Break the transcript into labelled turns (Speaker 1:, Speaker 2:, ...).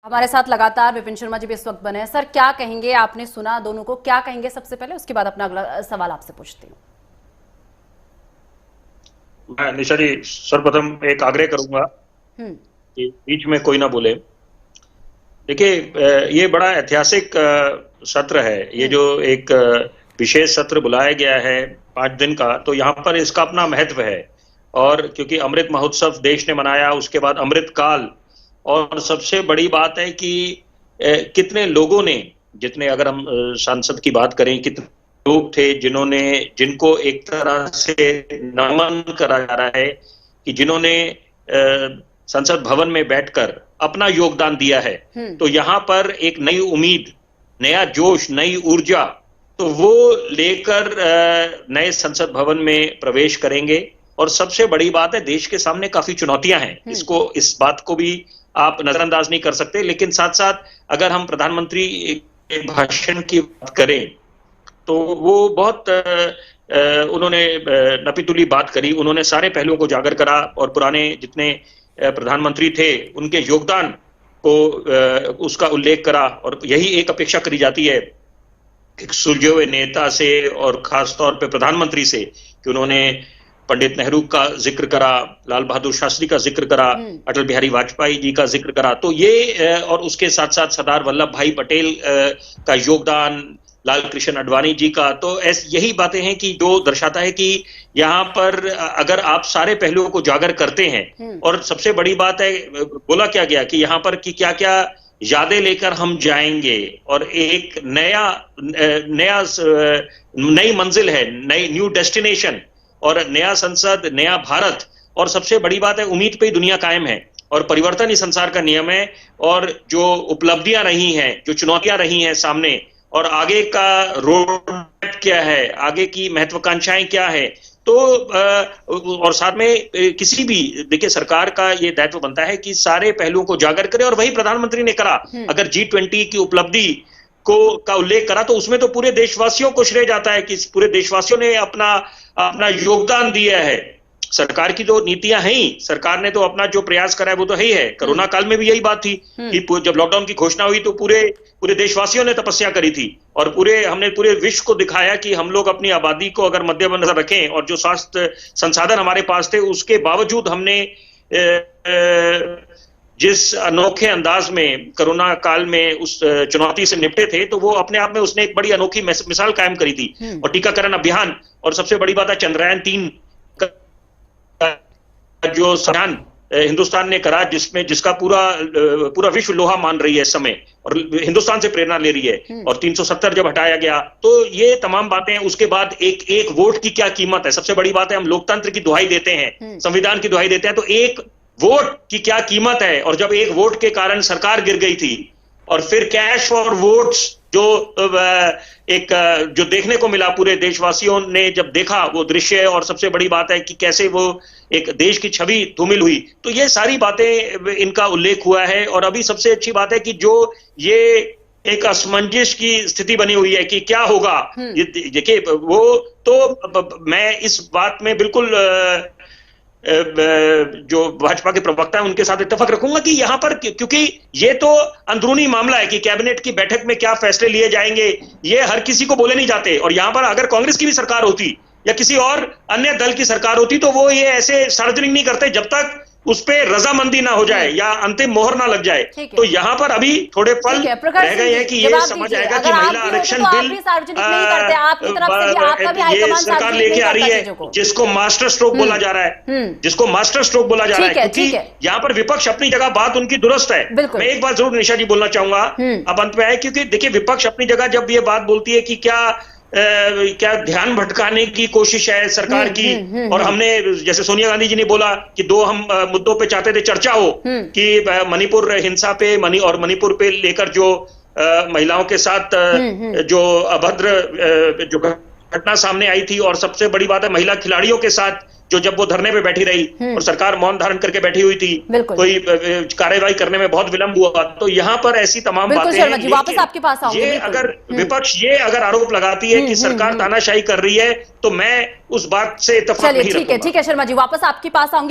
Speaker 1: हमारे साथ लगातार विपिन शर्मा जी भी इस वक्त बने हैं। सर, क्या कहेंगे? आपने सुना दोनों को, क्या कहेंगे सबसे पहले, उसके बाद अपना अगला सवाल आपसे पूछती हूँ।
Speaker 2: मैं निशा जी सर्वप्रथम एक आग्रह करूंगा कि बीच में कोई ना बोले। देखिए, ये बड़ा ऐतिहासिक सत्र है। ये जो एक विशेष सत्र बुलाया गया है 5 दिन का, तो यहाँ पर इसका अपना महत्व है। और क्योंकि अमृत महोत्सव देश ने मनाया, उसके बाद अमृत काल, और सबसे बड़ी बात है कि कितने लोगों ने, जितने, अगर हम सांसद की बात करें, कितने लोग थे जिनको एक तरह से नमन करा जा रहा है कि जिन्होंने संसद भवन में बैठकर अपना योगदान दिया है। तो यहाँ पर एक नई उम्मीद, नया जोश, नई ऊर्जा, तो वो लेकर नए संसद भवन में प्रवेश करेंगे। और सबसे बड़ी बात है, देश के सामने काफी चुनौतियां हैं, इस बात को भी आप नजरअंदाज नहीं कर सकते। लेकिन साथ साथ अगर हम प्रधानमंत्री के भाषण की बात करें तो वो बहुत उन्होंने नपीतुली बात करी। उन्होंने सारे पहलुओं को उजागर करा और पुराने जितने प्रधानमंत्री थे उनके योगदान को उसका उल्लेख करा। और यही एक अपेक्षा करी जाती है एक सुलझे हुए नेता से, और खासतौर पे प्रधानमंत्री से, कि उन्होंने पंडित नेहरू का जिक्र करा, लाल बहादुर शास्त्री का जिक्र करा, अटल बिहारी वाजपेयी जी का जिक्र करा। तो ये और उसके साथ साथ सरदार वल्लभ भाई पटेल का योगदान, लाल कृष्ण आडवाणी जी का। तो यही बातें हैं कि जो दर्शाता है कि यहाँ पर अगर आप सारे पहलुओं को उजागर करते हैं, और सबसे बड़ी बात है, बोला क्या गया कि यहाँ पर कि क्या क्या यादें लेकर हम जाएंगे, और एक नई मंजिल है, न्यू डेस्टिनेशन, और नया संसद, नया भारत। और सबसे बड़ी बात है, उम्मीद पे ही दुनिया कायम है, और परिवर्तन ही संसार का नियम है। और जो उपलब्धियां रही हैं, जो चुनौतियां रही हैं सामने, और आगे का रोड मैप क्या है, आगे की महत्वाकांक्षाएं क्या है, तो और साथ में किसी भी, देखिए, सरकार का ये दायित्व बनता है कि सारे पहलुओं को उजागर करे, और वही प्रधानमंत्री ने करा। अगर G20 की उपलब्धि का उल्लेख करा, तो उसमें तो पूरे देशवासियों को श्रेय जाता है कि पूरे देशवासियों ने अपना योगदान दिया है। सरकार की जो नीतियां हैं, सरकार ने तो अपना जो प्रयास करा है वो तो है ही है। कोरोना काल में भी यही बात थी कि जब लॉकडाउन की घोषणा हुई तो पूरे देशवासियों ने तपस्या करी थी, और हमने पूरे विश्व को दिखाया कि हम लोग अपनी आबादी को अगर मद्देनजर रखें, और जो स्वास्थ्य संसाधन हमारे पास थे, उसके बावजूद हमने जिस अनोखे अंदाज में कोरोना काल में उस चुनौती से निपटे थे, तो वो अपने आप में उसने एक बड़ी अनोखी मिसाल कायम करी थी। और टीकाकरण अभियान, और सबसे बड़ी बात है चंद्रयान 3 जो अभियान हिंदुस्तान ने करा, जिसका पूरा विश्व लोहा मान रही है इस समय, और हिंदुस्तान से प्रेरणा ले रही है। और 370 जब हटाया गया, तो ये तमाम बातें। उसके बाद एक वोट की क्या कीमत है, सबसे बड़ी बात है, हम लोकतंत्र की दुहाई देते हैं, संविधान की दुहाई देते हैं, तो एक वोट की क्या कीमत है। और जब एक वोट के कारण सरकार गिर गई थी, और फिर कैश फॉर वोट्स जो देखने को मिला, पूरे देशवासियों ने जब देखा वो दृश्य, और सबसे बड़ी बात है कि कैसे वो एक देश की छवि धूमिल हुई। तो ये सारी बातें, इनका उल्लेख हुआ है। और अभी सबसे अच्छी बात है कि जो ये एक असमंजस की स्थिति बनी हुई है कि क्या होगा, ये देखिए, वो तो मैं इस बात में बिल्कुल जो भाजपा के प्रवक्ता है उनके साथ इत्तेफाक रखूंगा कि यहाँ पर, क्योंकि ये तो अंदरूनी मामला है कि कैबिनेट की बैठक में क्या फैसले लिए जाएंगे, ये हर किसी को बोले नहीं जाते। और यहाँ पर अगर कांग्रेस की भी सरकार होती या किसी और अन्य दल की सरकार होती, तो वो ये ऐसे सार्वजनिक नहीं करते जब तक उस पे रजामंदी ना हो जाए या अंतिम मोहर ना लग जाए। तो यहाँ पर अभी थोड़े पल रह गए हैं कि ये समझ आएगा कि महिला आरक्षण बिल सरकार लेके आ रही है, जिसको मास्टर स्ट्रोक बोला जा रहा है, क्योंकि यहाँ पर विपक्ष अपनी जगह, बात उनकी दुरुस्त है। मैं एक बात जरूर निशा जी बोलना चाहूंगा अब अंत में है, क्योंकि देखिए, विपक्ष अपनी जगह जब ये बात बोलती है कि क्या ध्यान भटकाने की कोशिश है सरकार की। और हमने, जैसे सोनिया गांधी जी ने बोला कि 2 हम मुद्दों पे चाहते थे चर्चा हो, कि मणिपुर हिंसा पे, मणिपुर पे लेकर जो महिलाओं के साथ जो अभद्र जो घटना सामने आई थी, और सबसे बड़ी बात है महिला खिलाड़ियों के साथ जो जब वो धरने पे बैठी रही और सरकार मौन धारण करके बैठी हुई थी, कोई कार्रवाई करने में बहुत विलंब हुआ। तो यहाँ पर ऐसी तमाम बातें हैं।
Speaker 1: वापस आपके पास आऊंगी।
Speaker 2: ये अगर विपक्ष ये अगर आरोप लगाती है कि सरकार तानाशाही कर रही है, तो मैं उस बात से इत्तेफाक नहीं रखूंगा।
Speaker 1: ठीक है शर्मा जी, वापस आपके पास आऊंगी।